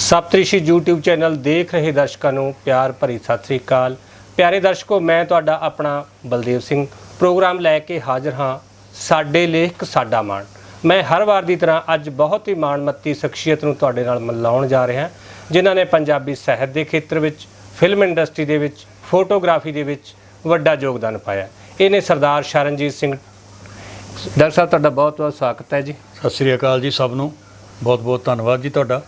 Saptarishi YouTube channel ਦੇਖ ਰਹੇ ਦਰਸ਼ਕਾਂ ਨੂੰ ਪਿਆਰ ਭਰੀ ਸਤਿ ਸ੍ਰੀ ਅਕਾਲ। ਪਿਆਰੇ ਦਰਸ਼ਕੋ, ਮੈਂ ਤੁਹਾਡਾ ਆਪਣਾ ਬਲਦੇਵ ਸਿੰਘ ਪ੍ਰੋਗਰਾਮ ਲੈ ਕੇ ਹਾਜ਼ਰ ਹਾਂ। ਸਾਡੇ ਲੇਖ ਸਾਡਾ ਮਾਣ। ਮੈਂ ਹਰ ਵਾਰ ਦੀ ਤਰ੍ਹਾਂ ਅੱਜ ਬਹੁਤ ਹੀ ਮਾਣਮੱਤੀ ਸ਼ਖਸੀਅਤ ਨੂੰ ਤੁਹਾਡੇ ਨਾਲ ਮਿਲਾਉਣ ਜਾ ਰਿਹਾ, ਜਿਨ੍ਹਾਂ ਨੇ ਪੰਜਾਬੀ ਸਾਹਿਤ ਦੇ ਖੇਤਰ ਵਿੱਚ, ਫਿਲਮ ਇੰਡਸਟਰੀ ਦੇ ਵਿੱਚ, ਫੋਟੋਗ੍ਰਾਫੀ ਦੇ ਵਿੱਚ ਵੱਡਾ ਯੋਗਦਾਨ ਪਾਇਆ। ਇਹ ਨੇ ਸਰਦਾਰ ਸ਼ਰਨਜੀਤ ਸਿੰਘ। ਡਾਕਟਰ ਸਾਹਿਬ, ਤੁਹਾਡਾ ਬਹੁਤ ਬਹੁਤ ਸਵਾਗਤ ਹੈ ਜੀ। ਸਤਿ ਸ੍ਰੀ ਅਕਾਲ ਜੀ। ਸਭ ਨੂੰ ਬਹੁਤ ਬਹੁਤ ਧੰਨਵਾਦ ਜੀ ਤੁਹਾਡਾ।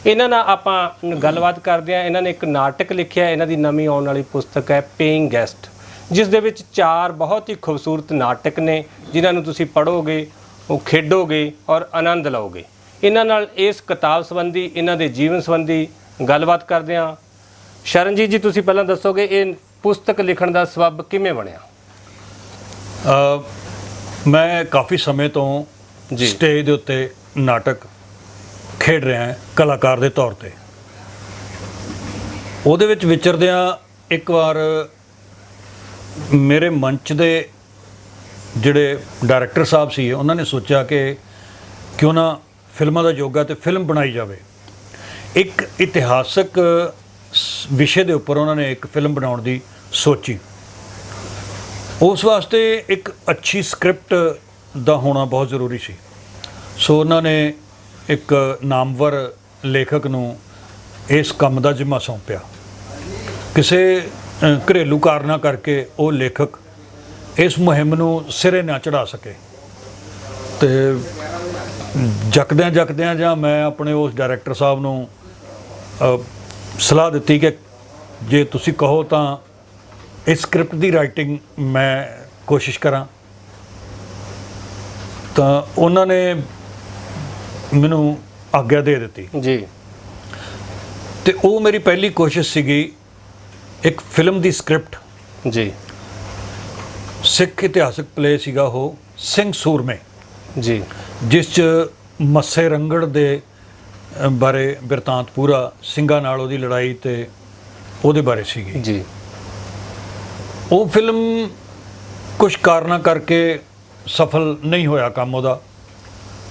ਇਹਨਾਂ ਨਾਲ ਆਪਾਂ ਗੱਲਬਾਤ ਕਰਦੇ ਹਾਂ। ਇਹਨਾਂ ਨੇ ਇੱਕ ਨਾਟਕ ਲਿਖਿਆ, ਇਹਨਾਂ ਦੀ ਨਵੀਂ ਆਉਣ ਵਾਲੀ ਪੁਸਤਕ ਹੈ ਪੇਇੰਗ ਗੈਸਟ, ਜਿਸ ਦੇ ਵਿੱਚ 4 ਬਹੁਤ ਹੀ ਖੂਬਸੂਰਤ ਨਾਟਕ ਨੇ, ਜਿਨ੍ਹਾਂ ਨੂੰ ਤੁਸੀਂ ਪੜ੍ਹੋਗੇ, ਉਹ ਖੇਡੋਗੇ ਔਰ ਆਨੰਦ ਲਓਗੇ। ਇਹਨਾਂ ਨਾਲ ਇਸ ਕਿਤਾਬ ਸੰਬੰਧੀ, ਇਹਨਾਂ ਦੇ ਜੀਵਨ ਸੰਬੰਧੀ ਗੱਲਬਾਤ ਕਰਦੇ ਹਾਂ। ਸ਼ਰਨਜੀਤ ਜੀ, ਤੁਸੀਂ ਪਹਿਲਾਂ ਦੱਸੋਗੇ ਇਹ ਪੁਸਤਕ ਲਿਖਣ ਦਾ ਸਬੱਬ ਕਿਵੇਂ ਬਣਿਆ? ਮੈਂ ਕਾਫੀ ਸਮੇਂ ਤੋਂ ਸਟੇਜ ਦੇ ਉੱਤੇ ਨਾਟਕ ਖੇਡ ਰਿਹਾ ਹਾਂ ਕਲਾਕਾਰ ਦੇ ਤੌਰ ਤੇ। ਉਹਦੇ ਵਿੱਚ ਵਿਚਰਦਿਆਂ ਇੱਕ ਵਾਰ ਮੇਰੇ ਮੰਚ ਦੇ ਜਿਹੜੇ ਡਾਇਰੈਕਟਰ ਸਾਹਿਬ ਸੀ, ਉਹਨਾਂ ਨੇ ਸੋਚਿਆ ਕਿ ਕਿਉਂ ਨਾ ਫਿਲਮਾਂ ਦਾ ਯੋਗਾ ਤੇ ਫਿਲਮ ਬਣਾਈ ਜਾਵੇ। ਇੱਕ ਇਤਿਹਾਸਕ ਵਿਸ਼ੇ ਦੇ ਉੱਪਰ ਉਹਨਾਂ ਨੇ ਇੱਕ ਫਿਲਮ ਬਣਾਉਣ ਦੀ ਸੋਚੀ। ਉਸ ਵਾਸਤੇ ਇੱਕ ਅੱਛੀ ਸਕ੍ਰਿਪਟ ਦਾ ਹੋਣਾ ਬਹੁਤ ਜ਼ਰੂਰੀ ਸੀ। ਸੋ ਉਹਨਾਂ ਨੇ ਇੱਕ ਨਾਮਵਰ ਲੇਖਕ ਨੂੰ ਇਸ ਕੰਮ ਦਾ ਜ਼ਿੰਮਾ ਸੌਂਪਿਆ। ਕਿਸੇ ਘਰੇਲੂ ਕਾਰਨਾਂ ਕਰਕੇ ਉਹ ਲੇਖਕ ਇਸ ਮੁਹਿੰਮ ਨੂੰ ਸਿਰੇ ਨਾ ਚੜ੍ਹਾ ਸਕੇ, ਅਤੇ ਜਕਦਿਆਂ ਜਾਂ ਮੈਂ ਆਪਣੇ ਉਸ ਡਾਇਰੈਕਟਰ ਸਾਹਿਬ ਨੂੰ ਸਲਾਹ ਦਿੱਤੀ ਕਿ ਜੇ ਤੁਸੀਂ ਕਹੋ ਤਾਂ ਇਸ ਸਕ੍ਰਿਪਟ ਦੀ ਰਾਈਟਿੰਗ ਮੈਂ ਕੋਸ਼ਿਸ਼ ਕਰਾਂ। ਤਾਂ ਉਹਨਾਂ ਨੇ ਮੈਨੂੰ ਆਗਿਆ ਦੇ ਦਿੱਤੀ ਜੀ। ਤੇ ਉਹ ਮੇਰੀ ਪਹਿਲੀ ਕੋਸ਼ਿਸ਼ ਸੀਗੀ ਇੱਕ ਫਿਲਮ ਦੀ ਸਕ੍ਰਿਪਟ ਜੀ। ਸਿੱਖ ਇਤਿਹਾਸਕ ਪਲੇ ਸੀਗਾ ਉਹ ਸਿੰਘ ਸੂਰਮੇ ਜੀ, ਜਿਸ 'ਚ ਮੱਸੇ ਰੰਗੜ ਦੇ ਬਾਰੇ ਬਿਰਤਾਂਤ ਪੂਰਾ, ਸਿੰਘਾਂ ਨਾਲ ਉਹਦੀ ਲੜਾਈ ਤੇ ਉਹਦੇ ਬਾਰੇ ਸੀਗੀ ਜੀ। ਉਹ ਫਿਲਮ ਕੁਝ ਕਾਰਨਾਂ ਕਰਕੇ ਸਫਲ ਨਹੀਂ ਹੋਇਆ ਕੰਮ ਉਹਦਾ।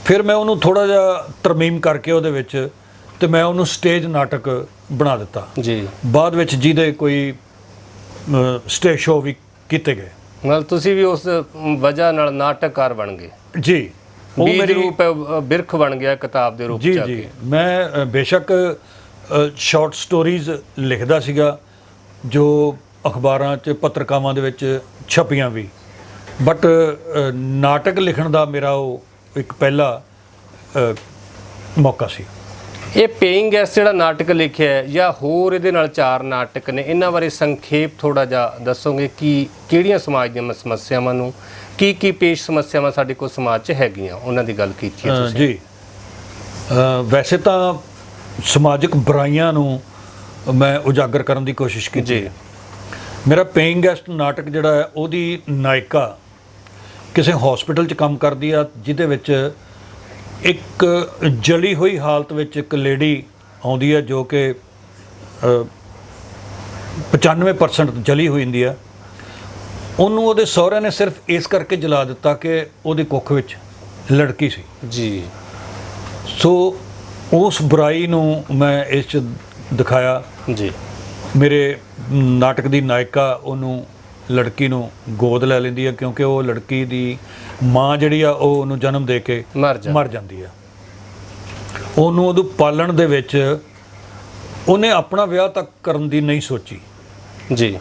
ਫਿਰ ਮੈਂ ਉਹਨੂੰ ਥੋੜ੍ਹਾ ਜਿਹਾ ਤਰਮੀਮ ਕਰਕੇ ਉਹਦੇ ਵਿੱਚ, ਤੇ ਮੈਂ ਉਹਨੂੰ ਸਟੇਜ ਨਾਟਕ ਬਣਾ ਦਿੱਤਾ ਜੀ। ਬਾਅਦ ਵਿੱਚ ਜਿਹਦੇ ਕੋਈ ਸਟੇਜ ਸ਼ੋਅ ਵੀ ਕੀਤੇ ਗਏ। ਮਤਲਬ ਤੁਸੀਂ ਵੀ ਉਸ ਵਜ੍ਹਾ ਨਾਲ ਨਾਟਕਕਾਰ ਬਣ ਗਏ ਜੀ। ਉਹ ਮੇਰੀ ਰੂਪ ਬਿਰਖ ਬਣ ਗਿਆ ਕਿਤਾਬ ਦੇ ਰੂਪ ਜੀ ਚ। ਜੀ, ਮੈਂ ਬੇਸ਼ੱਕ ਸ਼ਾਰਟ ਸਟੋਰੀਜ਼ ਲਿਖਦਾ ਸੀਗਾ ਜੋ ਅਖਬਾਰਾਂ 'ਚ, ਪੱਤਰਕਾਵਾਂ ਦੇ ਵਿੱਚ ਛਪੀਆਂ ਵੀ, ਬਟ ਨਾਟਕ ਲਿਖਣ ਦਾ ਮੇਰਾ ਉਹ ਇੱਕ ਪਹਿਲਾ ਮੌਕਾ ਸੀ। ਇਹ ਪੇਇੰਗ ਗੈਸਟ ਜਿਹੜਾ ਨਾਟਕ ਲਿਖਿਆ ਹੈ, ਜਾਂ ਹੋਰ ਇਹਦੇ ਨਾਲ 4 ਨਾਟਕ ਨੇ, ਇਹਨਾਂ ਬਾਰੇ ਸੰਖੇਪ ਥੋੜ੍ਹਾ ਜਿਹਾ ਦੱਸੋਗੇ ਕਿ ਕਿਹੜੀਆਂ ਸਮਾਜ ਦੀਆਂ ਸਮੱਸਿਆਵਾਂ ਨੂੰ, ਕੀ ਪੇਸ਼ ਸਮੱਸਿਆਵਾਂ ਸਾਡੇ ਕੋਲ ਸਮਾਜ 'ਚ ਹੈਗੀਆਂ, ਉਹਨਾਂ ਦੀ ਗੱਲ ਕੀਤੀ ਹੈ ਤੁਸੀਂ? ਜੀ, ਵੈਸੇ ਤਾਂ ਸਮਾਜਿਕ ਬੁਰਾਈਆਂ ਨੂੰ ਮੈਂ ਉਜਾਗਰ ਕਰਨ ਦੀ ਕੋਸ਼ਿਸ਼ ਕੀਤੀ ਜੀ। ਮੇਰਾ ਪੇਇੰਗ ਗੈਸਟ ਨਾਟਕ ਜਿਹੜਾ ਹੈ, ਉਹਦੀ ਨਾਇਕਾ ਕਿਸੇ ਹਸਪੀਟਲ 'ਚ ਕੰਮ ਕਰਦੀ ਆ, ਜਿਹਦੇ ਵਿੱਚ ਇੱਕ ਜਲੀ ਹੋਈ ਹਾਲਤ ਵਿੱਚ ਇੱਕ ਲੇਡੀ ਆਉਂਦੀ ਹੈ ਜੋ ਕਿ 95% ਜਲੀ ਹੋਈ ਹੁੰਦੀ ਆ। ਉਹਨੂੰ ਉਹਦੇ ਸਹੁਰਿਆਂ ਨੇ ਸਿਰਫ ਇਸ ਕਰਕੇ ਜਲਾ ਦਿੱਤਾ ਕਿ ਉਹਦੀ ਕੁੱਖ ਵਿੱਚ ਲੜਕੀ ਸੀ ਜੀ। ਸੋ ਉਸ ਬੁਰਾਈ ਨੂੰ ਮੈਂ ਇਸ 'ਚ ਦਿਖਾਇਆ ਜੀ। ਮੇਰੇ ਨਾਟਕ ਦੀ ਨਾਇਕਾ ਉਹਨੂੰ, ਲੜਕੀ ਨੂੰ ਗੋਦ ਲੈ ਲੈਂਦੀ ਹੈ, ਕਿਉਂਕਿ ਉਹ ਲੜਕੀ ਦੀ ਮਾਂ ਜਿਹੜੀ ਆ ਉਹ ਉਹਨੂੰ ਜਨਮ ਦੇ ਕੇ ਮਰ ਜਾਂਦੀ ਆ। ਉਹਨੂੰ ਉਹਨੂੰ ਪਾਲਣ ਦੇ ਵਿੱਚ ਉਹਨੇ ਆਪਣਾ ਵਿਆਹ ਤੱਕ ਕਰਨ ਦੀ ਨਹੀਂ ਸੋਚੀ ਜੀ।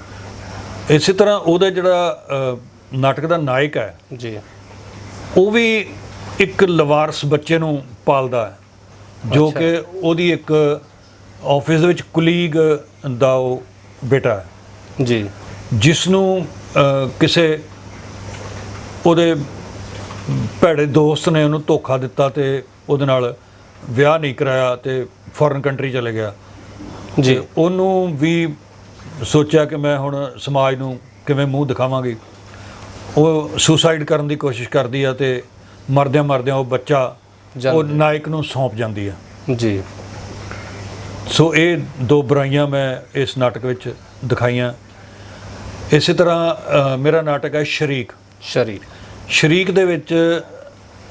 ਇਸੇ ਤਰ੍ਹਾਂ ਉਹਦਾ ਜਿਹੜਾ ਨਾਟਕ ਦਾ ਨਾਇਕ ਹੈ ਜੀ, ਉਹ ਵੀ ਇੱਕ ਲਵਾਰਸ ਬੱਚੇ ਨੂੰ ਪਾਲਦਾ ਹੈ, ਜੋ ਕਿ ਉਹਦੀ ਇੱਕ ਆਫਿਸ ਦੇ ਵਿੱਚ ਕੁਲੀਗ ਦਾ ਉਹ ਬੇਟਾ ਹੈ ਜੀ, ਜਿਸ ਨੂੰ ਕਿਸੇ ਉਹਦੇ ਭੈੜੇ ਦੋਸਤ ਨੇ ਉਹਨੂੰ ਧੋਖਾ ਦਿੱਤਾ ਤੇ ਉਹਦੇ ਨਾਲ ਵਿਆਹ ਨਹੀਂ ਕਰਾਇਆ ਤੇ ਫੋਰਨ ਕੰਟਰੀ ਚਲੇ ਗਿਆ ਜੀ। ਉਹਨੂੰ ਵੀ ਸੋਚਿਆ ਕਿ ਮੈਂ ਹੁਣ ਸਮਾਜ ਨੂੰ ਕਿਵੇਂ ਮੂੰਹ ਦਿਖਾਵਾਂਗੀ। ਉਹ ਸੁਸਾਈਡ ਕਰਨ ਦੀ ਕੋਸ਼ਿਸ਼ ਕਰਦੀ ਆ ਤੇ ਮਰਦਿਆਂ ਉਹ ਬੱਚਾ ਉਹ ਨਾਇਕ ਨੂੰ ਸੌਂਪ ਜਾਂਦੀ ਆ ਜੀ। ਸੋ ਇਹ 2 ਬੁਰਾਈਆਂ ਮੈਂ ਇਸ ਨਾਟਕ ਵਿੱਚ ਦਿਖਾਈਆਂ। ਇਸੇ ਤਰ੍ਹਾਂ ਮੇਰਾ ਨਾਟਕ ਹੈ ਸ਼ਰੀਕ ਦੇ ਵਿੱਚ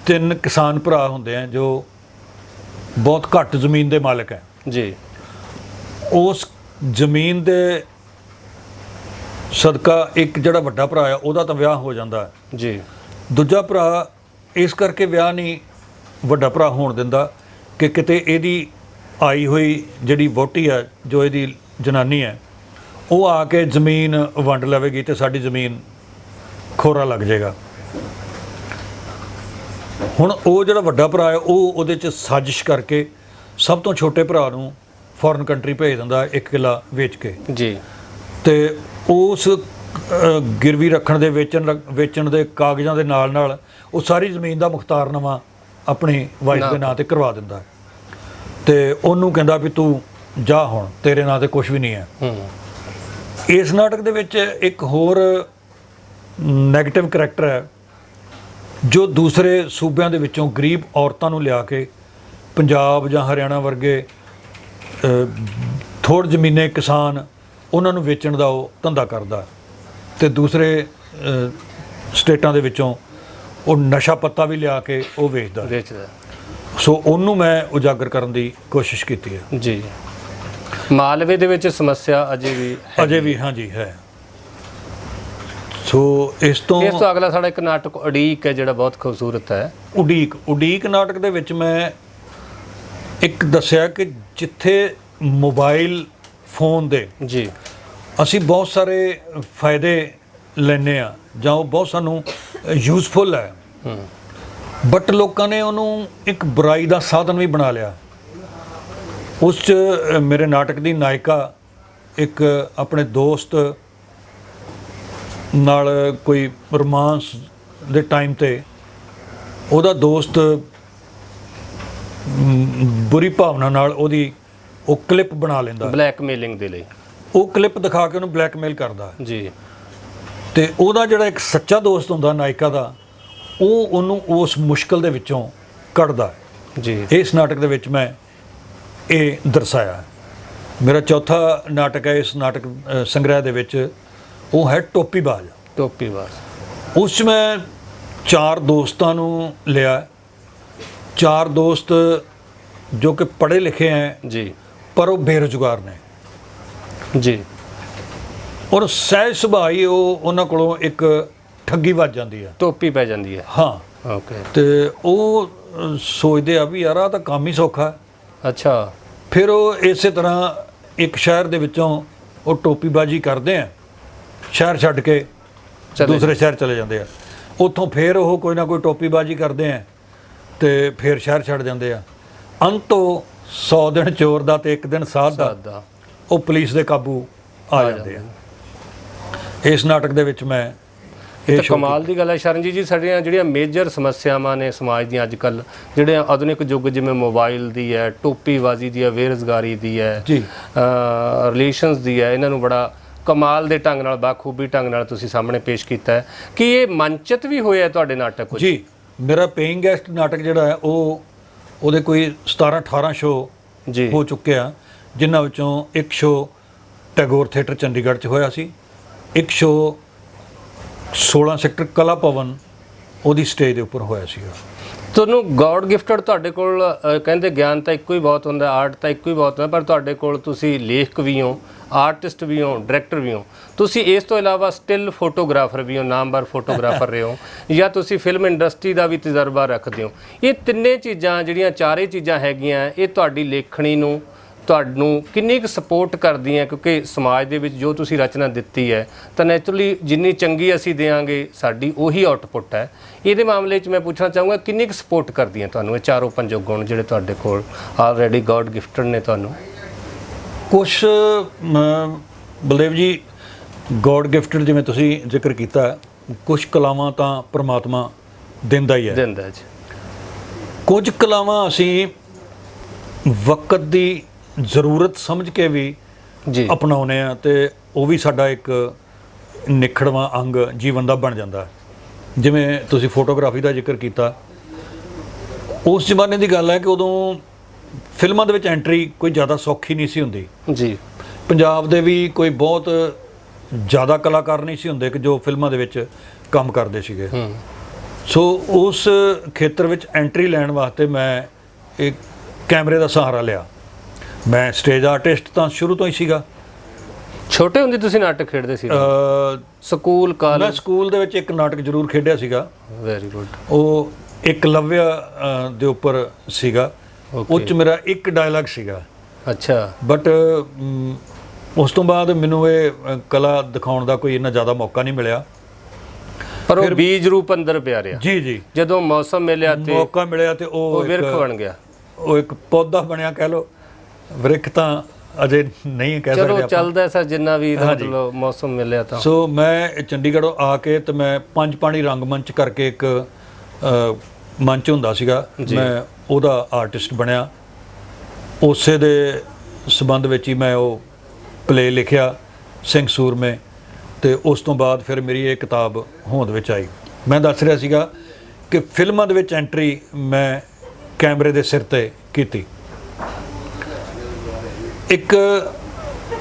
3 ਕਿਸਾਨ ਭਰਾ ਹੁੰਦੇ ਆ ਜੋ ਬਹੁਤ ਘੱਟ ਜ਼ਮੀਨ ਦੇ ਮਾਲਕ ਹੈ। ਜੀ ਉਸ ਜ਼ਮੀਨ ਦੇ ਸਦਕਾ ਇੱਕ ਜਿਹੜਾ ਵੱਡਾ ਭਰਾ ਆ ਉਹਦਾ ਤਾਂ ਵਿਆਹ ਹੋ ਜਾਂਦਾ ਹੈ। ਜੀ ਦੂਜਾ ਭਰਾ ਇਸ ਕਰਕੇ ਵਿਆਹ ਨਹੀਂ ਵੱਡਾ ਭਰਾ ਹੋਣ ਦਿੰਦਾ ਕਿ ਕਿਤੇ ਇਹਦੀ ਆਈ ਹੋਈ ਜਿਹੜੀ ਵਹੁਟੀ ਹੈ, ਜੋ ਇਹਦੀ ਜਨਾਨੀ ਹੈ, ਉਹ ਆ ਕੇ ਜ਼ਮੀਨ ਵੰਡ ਲਵੇਗੀ ਤੇ ਸਾਡੀ ਜ਼ਮੀਨ ਖੋਰਾ ਲੱਗ ਜਾਏਗਾ। ਹੁਣ ਉਹ ਜਿਹੜਾ ਵੱਡਾ ਭਰਾ ਹੈ ਉਹ ਉਹਦੇ 'ਚ ਸਾਜ਼ਿਸ਼ ਕਰਕੇ ਸਭ ਤੋਂ ਛੋਟੇ ਭਰਾ ਨੂੰ ਫੋਰਨ ਕੰਟਰੀ ਭੇਜ ਦਿੰਦਾ 1 ਕਿੱਲਾ ਵੇਚ ਕੇ। ਜੀ ਤੇ ਉਸ ਗਿਰਵੀ ਰੱਖਣ ਦੇ ਵੇਚਣ ਦੇ ਕਾਗਜ਼ਾਂ ਦੇ ਨਾਲ ਉਹ ਸਾਰੀ ਜ਼ਮੀਨ ਦਾ ਮੁਖਤਾਰਨਾਮਾ ਆਪਣੀ ਵਾਈਫ ਦੇ ਨਾਂ ਤੇ ਕਰਵਾ ਦਿੰਦਾ ਤੇ ਉਹਨੂੰ ਕਹਿੰਦਾ ਵੀ ਤੂੰ ਜਾ, ਹੁਣ ਤੇਰੇ ਨਾਂ ਤੇ ਕੁਝ ਵੀ ਨਹੀਂ ਹੈ। ਇਸ ਨਾਟਕ ਦੇ ਵਿੱਚ ਇੱਕ ਹੋਰ ਨੈਗੇਟਿਵ ਕਰੈਕਟਰ ਹੈ ਜੋ ਦੂਸਰੇ ਸੂਬਿਆਂ ਦੇ ਵਿੱਚੋਂ ਗਰੀਬ ਔਰਤਾਂ ਨੂੰ ਲਿਆ ਕੇ ਪੰਜਾਬ ਜਾਂ ਹਰਿਆਣਾ ਵਰਗੇ ਥੋੜ ਜ਼ਮੀਨੇ ਕਿਸਾਨ ਉਹਨਾਂ ਨੂੰ ਵੇਚਣ ਦਾ ਉਹ ਧੰਦਾ ਕਰਦਾ ਤੇ ਦੂਸਰੇ ਸਟੇਟਾਂ ਦੇ ਵਿੱਚੋਂ ਉਹ ਨਸ਼ਾ ਪੱਤਾ ਵੀ ਲਿਆ ਕੇ ਉਹ ਵੇਚਦਾ। ਸੋ ਉਹਨੂੰ ਮੈਂ ਉਜਾਗਰ ਕਰਨ ਦੀ ਕੋਸ਼ਿਸ਼ ਕੀਤੀ ਹੈ। ਜੀ ਮਾਲਵੇ ਦੇ ਵਿੱਚ ਸਮੱਸਿਆ ਅਜੇ ਵੀ ਹਾਂਜੀ ਹੈ। ਸੋ ਇਸ ਤੋਂ ਅਗਲਾ ਸਾਡਾ ਇੱਕ ਨਾਟਕ ਉਡੀਕ ਹੈ ਜਿਹੜਾ ਬਹੁਤ ਖੂਬਸੂਰਤ ਹੈ। ਉਡੀਕ ਨਾਟਕ ਦੇ ਵਿੱਚ ਮੈਂ ਇੱਕ ਦੱਸਿਆ ਕਿ ਜਿੱਥੇ ਮੋਬਾਈਲ ਫੋਨ ਦੇ ਜੀ ਅਸੀਂ ਬਹੁਤ ਸਾਰੇ ਫਾਇਦੇ ਲੈਂਦੇ ਆ ਜਾਂ ਉਹ ਬਹੁਤ ਸਾਨੂੰ ਯੂਜ਼ਫੁਲ ਹੈ, ਬਟ ਲੋਕਾਂ ਨੇ ਉਹਨੂੰ ਇੱਕ ਬੁਰਾਈ ਦਾ ਸਾਧਨ ਵੀ ਬਣਾ ਲਿਆ। ਉਸ 'ਚ ਮੇਰੇ ਨਾਟਕ ਦੀ ਨਾਇਕਾ ਇੱਕ ਆਪਣੇ ਦੋਸਤ ਨਾਲ ਕੋਈ ਰੋਮਾਂਸ ਦੇ ਟਾਈਮ ਤੇ ਉਹਦਾ ਦੋਸਤ ਬੁਰੀ ਭਾਵਨਾ ਨਾਲ ਉਹਦੀ ਉਹ ਕਲਿੱਪ ਬਣਾ ਲੈਂਦਾ, ਬਲੈਕਮੇਲਿੰਗ ਦੇ ਲਈ ਉਹ ਕਲਿੱਪ ਦਿਖਾ ਕੇ ਉਹਨੂੰ ਬਲੈਕਮੇਲ ਕਰਦਾ ਜੀ। ਤੇ ਉਹਦਾ ਜਿਹੜਾ ਇੱਕ ਸੱਚਾ ਦੋਸਤ ਹੁੰਦਾ ਨਾਇਕਾ ਦਾ, ਉਹ ਉਹਨੂੰ ਉਸ ਮੁਸ਼ਕਲ ਦੇ ਵਿੱਚੋਂ ਕੱਢਦਾ ਜੀ। ਇਸ ਨਾਟਕ ਦੇ ਵਿੱਚ ਮੈਂ ਇਹ ਦਰਸਾਇਆ। ਮੇਰਾ ਚੌਥਾ ਨਾਟਕ ਹੈ ਇਸ ਨਾਟਕ ਸੰਗ੍ਰਹਿ ਦੇ ਵਿੱਚ, ਉਹ ਹੈ ਟੋਪੀਬਾਜ਼। ਉਸ 'ਚ ਮੈਂ 4 ਦੋਸਤਾਂ ਨੂੰ ਲਿਆ, 4 ਦੋਸਤ ਜੋ ਕਿ ਪੜ੍ਹੇ ਲਿਖੇ ਹੈ ਜੀ ਪਰ ਉਹ ਬੇਰੁਜ਼ਗਾਰ ਨੇ ਜੀ, ਔਰ ਸਹਿਜ ਸੁਭਾਅ ਹੀ ਉਹਨਾਂ ਕੋਲੋਂ ਇੱਕ ਠੱਗੀ ਵੱਜ ਜਾਂਦੀ ਹੈ, ਟੋਪੀ ਪੈ ਜਾਂਦੀ ਹੈ। ਹਾਂ ਓਕੇ। ਤੇ ਉਹ ਸੋਚਦੇ ਆ ਵੀ ਯਾਰ ਆਹ ਤਾਂ ਕੰਮ ਹੀ ਸੌਖਾ। ਅੱਛਾ। ਫਿਰ ਉਹ ਇਸੇ ਤਰ੍ਹਾਂ ਇੱਕ ਸ਼ਹਿਰ ਦੇ ਵਿੱਚੋਂ ਉਹ ਟੋਪੀਬਾਜ਼ੀ ਕਰਦੇ ਆ, ਸ਼ਹਿਰ ਛੱਡ ਕੇ ਦੂਸਰੇ ਸ਼ਹਿਰ ਚਲੇ ਜਾਂਦੇ ਆ। ਉੱਥੋਂ ਫਿਰ ਉਹ ਕੋਈ ਨਾ ਕੋਈ ਟੋਪੀਬਾਜ਼ੀ ਕਰਦੇ ਆ ਤੇ ਫਿਰ ਸ਼ਹਿਰ ਛੱਡ ਜਾਂਦੇ ਆ। ਅੰਤੋਂ 100 ਦਿਨ ਚੋਰ ਦਾ ਤੇ 1 ਦਿਨ ਸਾਧ ਦਾ ਉਹ ਪੁਲਿਸ ਦੇ ਕਾਬੂ ਆ ਜਾਂਦੇ ਆ। ਇਸ ਨਾਟਕ ਦੇ ਵਿੱਚ ਮੈਂ ਇਹ ਕਮਾਲ ਦੀ ਗੱਲ ਹੈ ਸ਼ਰਨਜੀਤ ਜੀ, ਸਾਡੀਆਂ ਜਿਹੜੀਆਂ ਮੇਜਰ ਸਮੱਸਿਆਵਾਂ ਨੇ ਸਮਾਜ ਦੀਆਂ ਅੱਜ ਕੱਲ੍ਹ, ਜਿਹੜੇ ਆਧੁਨਿਕ ਯੁੱਗ ਜਿਵੇਂ ਮੋਬਾਈਲ ਦੀ ਹੈ, ਟੋਪੀਬਾਜ਼ੀ ਦੀ ਹੈ, ਬੇਰੁਜ਼ਗਾਰੀ ਦੀ ਹੈ, ਰਿਲੇਸ਼ਨਸ ਦੀ ਹੈ, ਇਹਨਾਂ ਨੂੰ ਬੜਾ ਕਮਾਲ ਦੇ ਢੰਗ ਨਾਲ, ਬਾਖੂਬੀ ਢੰਗ ਨਾਲ ਤੁਸੀਂ ਸਾਹਮਣੇ ਪੇਸ਼ ਕੀਤਾ ਹੈ। ਕਿ ਇਹ ਮੰਚਿਤ ਵੀ ਹੋਇਆ ਤੁਹਾਡੇ ਨਾਟਕ ਕੁਝ? ਜੀ, ਮੇਰਾ ਪੇਇੰਗ ਗੈਸਟ ਨਾਟਕ ਜਿਹੜਾ ਹੈ ਉਹਦੇ ਕੋਈ 17-18 ਸ਼ੋਅ ਜੀ ਹੋ ਚੁੱਕੇ ਆ, ਜਿਨ੍ਹਾਂ ਵਿੱਚੋਂ ਇੱਕ ਸ਼ੋਅ ਟੈਗੋਰ ਥੀਏਟਰ ਚੰਡੀਗੜ੍ਹ 'ਚ ਹੋਇਆ ਸੀ, ਇੱਕ ਸ਼ੋਅ 16 ਸੈਕਟਰ ਕਲਾ ਭਵਨ ਉਹਦੀ ਸਟੇਜ ਦੇ ਉੱਪਰ ਹੋਇਆ ਸੀਗਾ। ਤੁਹਾਨੂੰ ਗੋਡ ਗਿਫਟਡ, ਤੁਹਾਡੇ ਕੋਲ ਕਹਿੰਦੇ ਗਿਆਨ ਤਾਂ ਇੱਕੋ ਹੀ ਬਹੁਤ ਹੁੰਦਾ, ਆਰਟ ਤਾਂ ਇੱਕੋ ਹੀ ਬਹੁਤ ਹੁੰਦਾ, ਪਰ ਤੁਹਾਡੇ ਕੋਲ ਤੁਸੀਂ ਲੇਖਕ ਵੀ ਹੋ, ਆਰਟਿਸਟ ਵੀ ਹੋ, ਡਾਇਰੈਕਟਰ ਵੀ ਹੋ, ਤੁਸੀਂ ਇਸ ਤੋਂ ਇਲਾਵਾ ਸਟਿਲ ਫੋਟੋਗ੍ਰਾਫਰ ਵੀ ਹੋ, ਨਾਮਵਰ ਫੋਟੋਗ੍ਰਾਫਰ ਰਹੇ ਹੋ, ਜਾਂ ਤੁਸੀਂ ਫਿਲਮ ਇੰਡਸਟਰੀ ਦਾ ਵੀ ਤਜਰਬਾ ਰੱਖਦੇ ਹੋ। ਇਹ ਤਿੰਨੇ ਚੀਜ਼ਾਂ ਜਿਹੜੀਆਂ, ਚਾਰੇ ਚੀਜ਼ਾਂ ਹੈਗੀਆਂ, ਇਹ ਤੁਹਾਡੀ ਲੇਖਣੀ ਨੂੰ, ਤੁਹਾਨੂੰ ਕਿੰਨੀ ਕੁ ਸਪੋਰਟ ਕਰਦੀਆਂ? ਕਿਉਂਕਿ ਸਮਾਜ ਦੇ ਵਿੱਚ ਜੋ ਤੁਸੀਂ ਰਚਨਾ ਦਿੱਤੀ ਹੈ ਤਾਂ ਨੈਚੁਰਲੀ ਜਿੰਨੀ ਚੰਗੀ ਅਸੀਂ ਦੇਵਾਂਗੇ ਸਾਡੀ ਉਹੀ ਆਊਟਪੁੱਟ ਹੈ। ਇਹਦੇ ਮਾਮਲੇ 'ਚ ਮੈਂ ਪੁੱਛਣਾ ਚਾਹੂੰਗਾ, ਕਿੰਨੀ ਕੁ ਸਪੋਰਟ ਕਰਦੀਆਂ ਤੁਹਾਨੂੰ ਇਹ ਚਾਰੋਂ ਪੰਜੋ ਗੁਣ ਜਿਹੜੇ ਤੁਹਾਡੇ ਕੋਲ ਆਲਰੇਡੀ ਗੋਡ ਗਿਫਟਡ ਨੇ ਤੁਹਾਨੂੰ? ਕੁਛ ਬਲਦੇਵ ਜੀ, ਗੋਡ ਗਿਫਟਡ ਜਿਵੇਂ ਤੁਸੀਂ ਜ਼ਿਕਰ ਕੀਤਾ, ਕੁਛ ਕਲਾਵਾਂ ਤਾਂ ਪ੍ਰਮਾਤਮਾ ਦਿੰਦਾ ਹੀ ਹੈ, ਦਿੰਦਾ ਜੀ। ਕੁਝ ਕਲਾਵਾਂ ਅਸੀਂ ਵਕਤ ਦੀ ਜ਼ਰੂਰਤ ਸਮਝ ਕੇ ਵੀ ਜੀ ਅਪਣਾਉਂਦੇ ਆ ਤੇ ਉਹ ਵੀ ਸਾਡਾ ਇੱਕ ਨਿਖੜਵਾਂ ਅੰਗ ਜੀਵਨ ਦਾ ਬਣ ਜਾਂਦਾ। ਜਿਵੇਂ ਤੁਸੀਂ ਫੋਟੋਗ੍ਰਾਫੀ ਦਾ ਜ਼ਿਕਰ ਕੀਤਾ, ਉਸ ਜ਼ਮਾਨੇ ਦੀ ਗੱਲ ਹੈ ਕਿ ਉਦੋਂ ਫਿਲਮਾਂ ਦੇ ਵਿੱਚ ਐਂਟਰੀ ਕੋਈ ਜ਼ਿਆਦਾ ਸੌਖੀ ਨਹੀਂ ਸੀ ਹੁੰਦੀ ਜੀ। ਪੰਜਾਬ ਦੇ ਵੀ ਕੋਈ ਬਹੁਤ ਜ਼ਿਆਦਾ ਕਲਾਕਾਰ ਨਹੀਂ ਸੀ ਹੁੰਦੇ ਕਿ ਜੋ ਫਿਲਮਾਂ ਦੇ ਵਿੱਚ ਕੰਮ ਕਰਦੇ ਸੀਗੇ। ਸੋ ਉਸ ਖੇਤਰ ਵਿੱਚ ਐਂਟਰੀ ਲੈਣ ਵਾਸਤੇ ਮੈਂ ਇੱਕ ਕੈਮਰੇ ਦਾ ਸਹਾਰਾ ਲਿਆ। ਮੈਂ ਸਟੇਜ ਆਰਟਿਸਟ ਤਾਂ ਸ਼ੁਰੂ ਤੋਂ ਹੀ ਸੀਗਾ। ਛੋਟੇ ਹੁੰਦੇ ਤੁਸੀਂ ਨਾਟਕ ਖੇਡਦੇ ਸੀ? ਸਕੂਲ ਮੈਂ ਕਾਲਜ? ਸਕੂਲ ਦੇ ਵਿੱਚ ਇੱਕ ਨਾਟਕ ਜ਼ਰੂਰ ਖੇਡਿਆ ਸੀਗਾ। Very good. ਉਹ ਏਕਲਵਿਆ ਦੇ ਉੱਪਰ ਸੀਗਾ। ਉਹ 'ਚ ਮੇਰਾ ਇੱਕ ਡਾਇਲੌਗ ਸੀਗਾ। ਅੱਛਾ। ਬਟ ਉਸ ਤੋਂ ਬਾਅਦ ਮੈਨੂੰ ਇਹ ਕਲਾ ਦਿਖਾਉਣ ਦਾ ਕੋਈ ਇੰਨਾ ਜ਼ਿਆਦਾ ਮੌਕਾ ਨਹੀਂ ਮਿਲਿਆ। ਪਰ ਉਹ ਬੀਜ ਰੂਪ ਅੰਦਰ ਪਿਆ ਰਿਹਾ। ਜੀ ਜੀ। ਜਦੋਂ ਮੌਸਮ ਮਿਲਿਆ ਤੇ ਮੌਕਾ ਮਿਲਿਆ ਤੇ ਉਹ ਵਿਰਖ ਬਣ ਗਿਆ। ਉਹ ਇੱਕ ਪੌਦਾ ਬਣਿਆ ਕਹਿ ਲਓ। ਵਿਰਖ ਤਾਂ ਅਜੇ ਨਹੀਂ ਕਹਿ ਸਕਦੇ ਚਲੋ ਆਪਾਂ। ਚੱਲਦਾ ਸਰ ਜਿੰਨਾ ਵੀ ਮਤਲਬ ਮੌਸਮ ਮਿਲਿਆ ਤਾਂ। ਸੋ ਮੈਂ ਚੰਡੀਗੜ੍ਹੋਂ ਆ ਕੇ ਤੇ ਮੈਂ ਪੰਜ ਪਾਣੀ ਰੰਗਮੰਚ ਕਰਕੇ ਇੱਕ ਮੰਚ ਹੁੰਦਾ ਸੀਗਾ, ਮੈਂ ਉਹਦਾ ਆਰਟਿਸਟ ਬਣਿਆ। ਉਸੇ ਦੇ ਸੰਬੰਧ ਵਿੱਚ ਹੀ ਮੈਂ ਉਹ ਪਲੇ ਲਿਖਿਆ ਸਿੰਘ ਸੂਰਮੇ, ਤੇ ਉਸ ਤੋਂ ਬਾਅਦ ਫਿਰ ਮੇਰੀ ਇਹ ਕਿਤਾਬ ਹੋਂਦ ਵਿੱਚ ਆਈ। ਮੈਂ ਦੱਸ ਰਿਹਾ ਸੀਗਾ ਕਿ ਫਿਲਮਾਂ ਦੇ ਵਿੱਚ ਐਂਟਰੀ ਮੈਂ ਕੈਮਰੇ ਦੇ ਸਿਰ ਤੇ ਕੀਤੀ। ਇੱਕ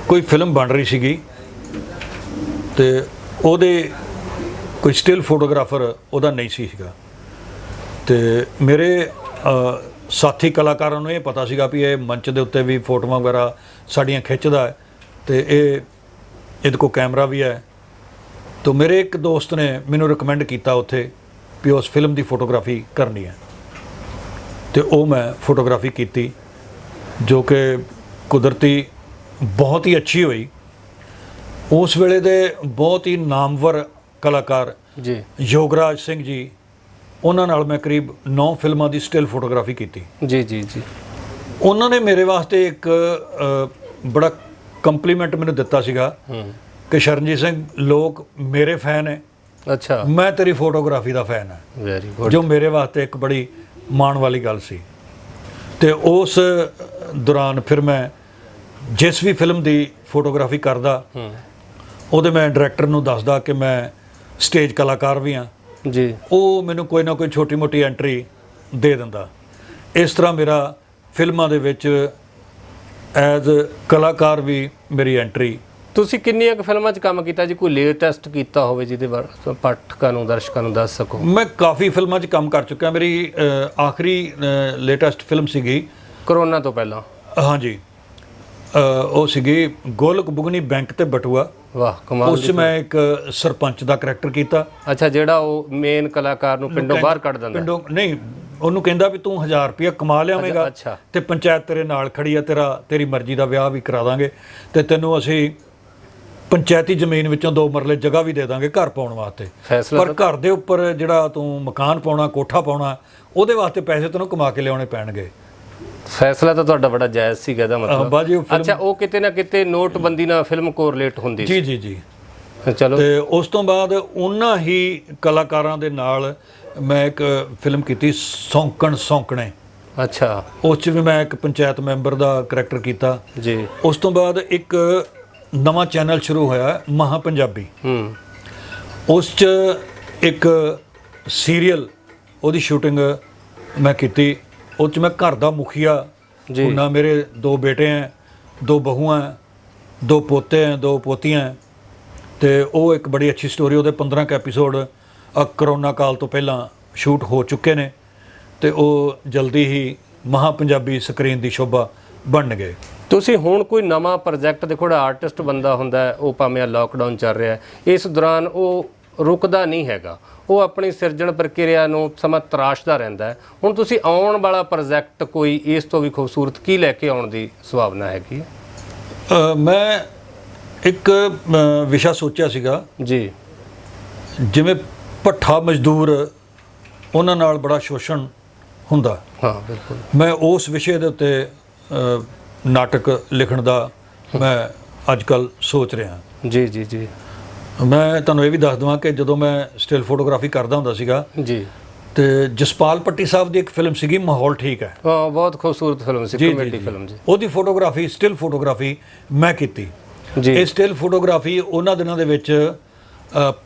ਕੋਈ ਫਿਲਮ ਬਣ ਰਹੀ ਸੀਗੀ ਤੇ ਉਹਦੇ ਕੋਈ ਸਟਿਲ ਫੋਟੋਗ੍ਰਾਫਰ ਉਹਦਾ ਨਹੀਂ ਸੀਗਾ, ਤੇ ਮੇਰੇ ਸਾਥੀ ਕਲਾਕਾਰਾਂ ਨੂੰ ਇਹ ਪਤਾ ਸੀਗਾ ਵੀ ਇਹ ਮੰਚ ਦੇ ਉੱਤੇ ਵੀ ਫੋਟੋਆਂ ਵਗੈਰਾ ਸਾਡੀਆਂ ਖਿੱਚਦਾ ਹੈ ਤੇ ਇਹਦੇ ਕੋਲ ਕੈਮਰਾ ਵੀ ਹੈ। ਤਾਂ ਮੇਰੇ ਇੱਕ ਦੋਸਤ ਨੇ ਮੈਨੂੰ ਰਿਕਮੈਂਡ ਕੀਤਾ ਉੱਥੇ ਵੀ ਉਸ ਫਿਲਮ ਦੀ ਫੋਟੋਗ੍ਰਾਫੀ ਕਰਨੀ ਹੈ, ਤੇ ਉਹ ਮੈਂ ਫੋਟੋਗ੍ਰਾਫੀ ਕੀਤੀ ਜੋ ਕਿ ਕੁਦਰਤੀ ਬਹੁਤ ਹੀ ਅੱਛੀ ਹੋਈ। ਉਸ ਵੇਲੇ ਦੇ ਬਹੁਤ ਹੀ ਨਾਮਵਰ ਕਲਾਕਾਰ ਜੀ ਯੋਗਰਾਜ ਸਿੰਘ ਜੀ, ਉਹਨਾਂ ਨਾਲ ਮੈਂ ਕਰੀਬ 9 ਫਿਲਮਾਂ ਦੀ ਸਟਿਲ ਫੋਟੋਗ੍ਰਾਫੀ ਕੀਤੀ। ਜੀ ਜੀ ਜੀ। ਉਹਨਾਂ ਨੇ ਮੇਰੇ ਵਾਸਤੇ ਇੱਕ ਬੜਾ ਕੰਪਲੀਮੈਂਟ ਮੈਨੂੰ ਦਿੱਤਾ ਸੀਗਾ ਕਿ ਸ਼ਰਨਜੀਤ ਸਿੰਘ, ਲੋਕ ਮੇਰੇ ਫੈਨ ਹੈ, ਅੱਛਾ, ਮੈਂ ਤੇਰੀ ਫੋਟੋਗ੍ਰਾਫੀ ਦਾ ਫੈਨ ਹਾਂ। Very good. ਜੋ ਮੇਰੇ ਵਾਸਤੇ ਇੱਕ ਬੜੀ ਮਾਣ ਵਾਲੀ ਗੱਲ ਸੀ। ਤੇ ਉਸ ਦੌਰਾਨ ਫਿਰ ਮੈਂ ਜਿਸ ਵੀ ਫਿਲਮ ਦੀ ਫੋਟੋਗ੍ਰਾਫੀ ਕਰਦਾ ਉਹਦੇ ਮੈਂ ਡਾਇਰੈਕਟਰ ਨੂੰ ਦੱਸਦਾ ਕਿ ਮੈਂ ਸਟੇਜ ਕਲਾਕਾਰ ਵੀ ਹਾਂ ਜੀ। ਉਹ ਮੈਨੂੰ ਕੋਈ ਨਾ ਕੋਈ ਛੋਟੀ ਮੋਟੀ ਐਂਟਰੀ ਦੇ ਦਿੰਦਾ। ਇਸ ਤਰ੍ਹਾਂ ਮੇਰਾ ਫਿਲਮਾਂ ਦੇ ਵਿੱਚ ਐਜ਼ ਕਲਾਕਾਰ ਵੀ ਮੇਰੀ ਐਂਟਰੀ। ਤੁਸੀਂ ਕਿੰਨੀਆਂ ਕੁ ਫਿਲਮਾਂ 'ਚ ਕੰਮ ਕੀਤਾ ਜੀ? ਕੋਈ ਲੇਟੈਸਟ ਕੀਤਾ ਹੋਵੇ ਜਿਹਦੇ ਬਾਰੇ ਪਾਠਕਾਂ ਨੂੰ, ਦਰਸ਼ਕਾਂ ਨੂੰ ਦੱਸ ਸਕੋ। ਮੈਂ ਕਾਫੀ ਫਿਲਮਾਂ 'ਚ ਕੰਮ ਕਰ ਚੁੱਕਿਆ। ਮੇਰੀ ਆਖਰੀ ਲੇਟੈਸਟ ਫਿਲਮ ਸੀਗੀ ਕਰੋਨਾ ਤੋਂ ਪਹਿਲਾਂ। ਹਾਂਜੀ, ਉਹ ਸੀਗੀ ਗੋਲਕ ਬੁਗਨੀ ਬੈਂਕ ਤੇ ਬਟੂਆ। ਵਾਹ ਕਮਾਲ। ਉਸ 'ਚ ਮੈਂ ਇੱਕ ਸਰਪੰਚ ਦਾ ਕਰੈਕਟਰ ਕੀਤਾ। ਅੱਛਾ, ਜਿਹੜਾ ਉਹ ਮੇਨ ਕਲਾਕਾਰ ਨੂੰ ਪਿੰਡੋਂ ਬਾਹਰ ਕੱਢ ਦਿੰਦਾ? ਪਿੰਡੋਂ ਨਹੀਂ, ਉਹਨੂੰ ਕਹਿੰਦਾ ਵੀ ਤੂੰ 1000 ਰੁਪਇਆ ਕਮਾ ਲਿਆਵੇਂਗਾ ਅੱਛਾ। ਤੇ ਪੰਚਾਇਤ ਤੇਰੇ ਨਾਲ ਖੜੀ ਆ, ਤੇਰੀ ਮਰਜ਼ੀ ਦਾ ਵਿਆਹ ਵੀ ਕਰਾ ਦਾਂਗੇ ਤੇ ਤੈਨੂੰ ਅਸੀਂ ਪੰਚਾਇਤੀ ਜ਼ਮੀਨ ਵਿੱਚੋਂ 2 ਮਰਲੇ ਜਗ੍ਹਾ ਵੀ ਦੇ ਦਾਂਗੇ ਘਰ ਪਾਉਣ ਵਾਸਤੇ। ਫੈਸਲਾ ਪਰ ਘਰ ਦੇ ਉੱਪਰ ਜਿਹੜਾ ਤੂੰ ਮਕਾਨ ਪਾਉਣਾ, ਕੋਠਾ ਪਾਉਣਾ, ਉਹਦੇ ਵਾਸਤੇ ਪੈਸੇ ਤੈਨੂੰ ਕਮਾ ਕੇ ਲਿਆਉਣੇ ਪੈਣਗੇ। ਫੈਸਲਾ ਤਾਂ ਤੁਹਾਡਾ ਬੜਾ ਜਾਇਜ਼ ਸੀਗਾ ਇਹਦਾ ਮਤਲਬ। ਬਾਜੀ ਉਹ ਅੱਛਾ, ਉਹ ਕਿਤੇ ਨਾ ਕਿਤੇ ਨੋਟਬੰਦੀ ਨਾਲ ਫਿਲਮ ਕੋਰਿਲੇਟ ਹੁੰਦੀ ਸੀ। ਜੀ ਜੀ ਜੀ। ਚਲੋ। ਤੇ ਉਸ ਤੋਂ ਬਾਅਦ ਉਹਨਾਂ ਹੀ ਕਲਾਕਾਰਾਂ ਦੇ ਨਾਲ ਮੈਂ ਇੱਕ ਫਿਲਮ ਕੀਤੀ ਸੌਂਕਣ ਸੌਂਕਣੇ। ਅੱਛਾ। ਉਸ 'ਚ ਵੀ ਮੈਂ ਇੱਕ ਪੰਚਾਇਤ ਮੈਂਬਰ ਦਾ ਕਰੈਕਟਰ ਕੀਤਾ ਜੀ। ਉਸ ਤੋਂ ਬਾਅਦ ਇੱਕ ਨਵਾਂ ਚੈਨਲ ਸ਼ੁਰੂ ਹੋਇਆ ਮਹਾ ਪੰਜਾਬੀ। ਉਸ 'ਚ ਇੱਕ ਸੀਰੀਅਲ ਉਹਦੀ ਸ਼ੂਟਿੰਗ ਮੈਂ ਕੀਤੀ। ਉਹ 'ਚ ਮੈਂ ਘਰ ਦਾ ਮੁਖੀਆ ਹੁੰਨਾ। ਮੇਰੇ 2 ਬੇਟੇ ਹੈ, 2 ਬਹੂਆਂ, 2 ਪੋਤੇ ਹੈ, 2 ਪੋਤੀਆਂ। ਤੇ ਉਹ ਇੱਕ ਬੜੀ ਅੱਛੀ ਸਟੋਰੀ। ਉਹਦੇ 15 ਕੁ ਐਪੀਸੋਡ ਕਰੋਨਾ ਕਾਲ ਤੋਂ ਪਹਿਲਾਂ ਸ਼ੂਟ ਹੋ ਚੁੱਕੇ ਨੇ ਤੇ ਉਹ ਜਲਦੀ ਹੀ ਮਹਾ ਪੰਜਾਬੀ ਸਕਰੀਨ ਦੀ ਸ਼ੋਭਾ ਬਣ ਗਏ। ਤੁਸੀਂ ਹੁਣ ਕੋਈ ਨਵਾਂ ਪ੍ਰੋਜੈਕਟ ਦੇਖੋ, ਜਿਹੜਾ ਆਰਟਿਸਟ ਬੰਦਾ ਹੁੰਦਾ ਹੈ, ਉਹ ਭਾਵੇਂ ਲਾਕਡਾਊਨ ਚੱਲ ਰਿਹਾ ਹੈ, ਇਸ ਦੌਰਾਨ ਉਹ ਰੁਕਦਾ ਨਹੀਂ ਹੈਗਾ, ਉਹ ਆਪਣੀ ਸਿਰਜਣ ਪ੍ਰਕਿਰਿਆ ਨੂੰ ਸਮਾਂ ਤਰਾਸ਼ਦਾ ਰਹਿੰਦਾ ਹੈ। ਹੁਣ ਤੁਸੀਂ ਆਉਣ ਵਾਲਾ ਪ੍ਰੋਜੈਕਟ ਕੋਈ ਇਸ ਤੋਂ ਵੀ ਖੂਬਸੂਰਤ ਕੀ ਲੈ ਕੇ ਆਉਣ ਦੀ ਸੰਭਾਵਨਾ ਹੈਗੀ? ਮੈਂ ਇੱਕ ਵਿਸ਼ਾ ਸੋਚਿਆ ਸੀਗਾ ਜੀ, ਜਿਵੇਂ ਭੱਠਾ ਮਜ਼ਦੂਰ, ਉਹਨਾਂ ਨਾਲ ਬੜਾ ਸ਼ੋਸ਼ਣ ਹੁੰਦਾ। ਹਾਂ ਬਿਲਕੁਲ। ਮੈਂ ਉਸ ਵਿਸ਼ੇ ਦੇ ਉੱਤੇ ਨਾਟਕ ਲਿਖਣ ਦਾ ਮੈਂ ਅੱਜ ਕੱਲ੍ਹ ਸੋਚ ਰਿਹਾ। ਜੀ ਜੀ ਜੀ। ਮੈਂ ਤੁਹਾਨੂੰ ਇਹ ਵੀ ਦੱਸ ਦਵਾਂ ਕਿ ਜਦੋਂ ਮੈਂ ਸਟਿਲ ਫੋਟੋਗ੍ਰਾਫੀ ਕਰਦਾ ਹੁੰਦਾ ਸੀਗਾ ਜੀ, ਤੇ ਜਸਪਾਲ ਪੱਟੀ ਸਾਹਿਬ ਦੀ ਇੱਕ ਫਿਲਮ ਸੀਗੀ ਮਾਹੌਲ ਠੀਕ ਹੈ। ਹਾਂ, ਬਹੁਤ ਖੂਬਸੂਰਤ ਫਿਲਮ ਸੀ, ਕਮੇਡੀ ਫਿਲਮ ਜੀ। ਉਹਦੀ ਫੋਟੋਗ੍ਰਾਫੀ, ਸਟਿਲ ਫੋਟੋਗ੍ਰਾਫੀ ਮੈਂ ਕੀਤੀ ਜੀ। ਇਹ ਸਟਿਲ ਫੋਟੋਗ੍ਰਾਫੀ ਉਹਨਾਂ ਦਿਨਾਂ ਦੇ ਵਿੱਚ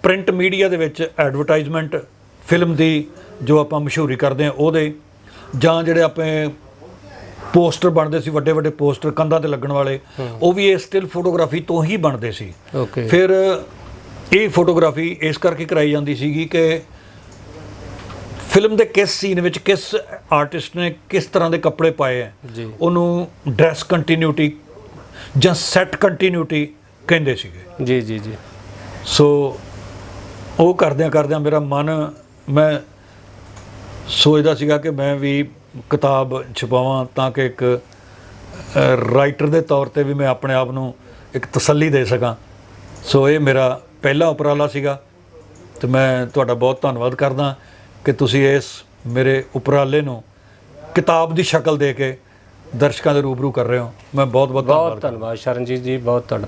ਪ੍ਰਿੰਟ ਮੀਡੀਆ ਦੇ ਵਿੱਚ ਐਡਵਰਟਾਈਜ਼ਮੈਂਟ ਫਿਲਮ ਦੀ ਜੋ ਆਪਾਂ ਮਸ਼ਹੂਰੀ ਕਰਦੇ ਹਾਂ ਉਹਦੇ, ਜਾਂ ਜਿਹੜੇ ਆਪਣੇ ਪੋਸਟਰ ਬਣਦੇ ਸੀ, ਵੱਡੇ ਵੱਡੇ ਪੋਸਟਰ ਕੰਧਾਂ ਤੇ ਲੱਗਣ ਵਾਲੇ, ਉਹ ਵੀ ਇਹ ਸਟਿਲ ਫੋਟੋਗ੍ਰਾਫੀ ਤੋਂ ਹੀ ਬਣਦੇ ਸੀ। ਫਿਰ ਇਹ ਫੋਟੋਗ੍ਰਾਫੀ ਇਸ ਕਰਕੇ ਕਰਾਈ ਜਾਂਦੀ ਸੀਗੀ ਕਿ ਫਿਲਮ ਦੇ ਕਿਸ ਸੀਨ ਵਿੱਚ ਕਿਸ ਆਰਟਿਸਟ ਨੇ ਕਿਸ ਤਰ੍ਹਾਂ ਦੇ ਕੱਪੜੇ ਪਾਏ ਹੈ ਜੀ ਉਹਨੂੰ ਡਰੈਸ ਕੰਟੀਨਿਊਟੀ ਜਾਂ ਸੈੱਟ ਕੰਟੀਨਿਊਟੀ ਕਹਿੰਦੇ ਸੀਗੇ। ਜੀ ਜੀ ਜੀ ਸੋ ਉਹ ਕਰਦਿਆਂ ਮੇਰਾ ਮਨ, ਮੈਂ ਸੋਚਦਾ ਸੀਗਾ ਕਿ ਮੈਂ ਵੀ ਕਿਤਾਬ ਛਪਾਵਾਂ ਤਾਂ ਕਿ ਇੱਕ ਰਾਈਟਰ ਦੇ ਤੌਰ ਤੇ ਵੀ ਮੈਂ ਆਪਣੇ ਆਪ ਨੂੰ ਇੱਕ ਤਸੱਲੀ ਦੇ ਸਕਾਂ। ਸੋ ਇਹ ਮੇਰਾ ਪਹਿਲਾ ਉਪਰਾਲਾ ਸੀਗਾ ਤੇ ਮੈਂ ਤੁਹਾਡਾ ਬਹੁਤ ਧੰਨਵਾਦ ਕਰਦਾ ਕਿ ਤੁਸੀਂ ਇਸ ਮੇਰੇ ਉਪਰਾਲੇ ਨੂੰ ਕਿਤਾਬ ਦੀ ਸ਼ਕਲ ਦੇ ਕੇ ਦਰਸ਼ਕਾਂ ਦੇ ਰੂਬਰੂ ਕਰ ਰਹੇ ਹੋ। ਮੈਂ ਬਹੁਤ ਬਹੁਤ ਧੰਨਵਾਦ ਬਹੁਤ ਧੰਨਵਾਦ ਸ਼ਰਨਜੀਤ ਜੀ, ਬਹੁਤ ਤੁਹਾਡਾ।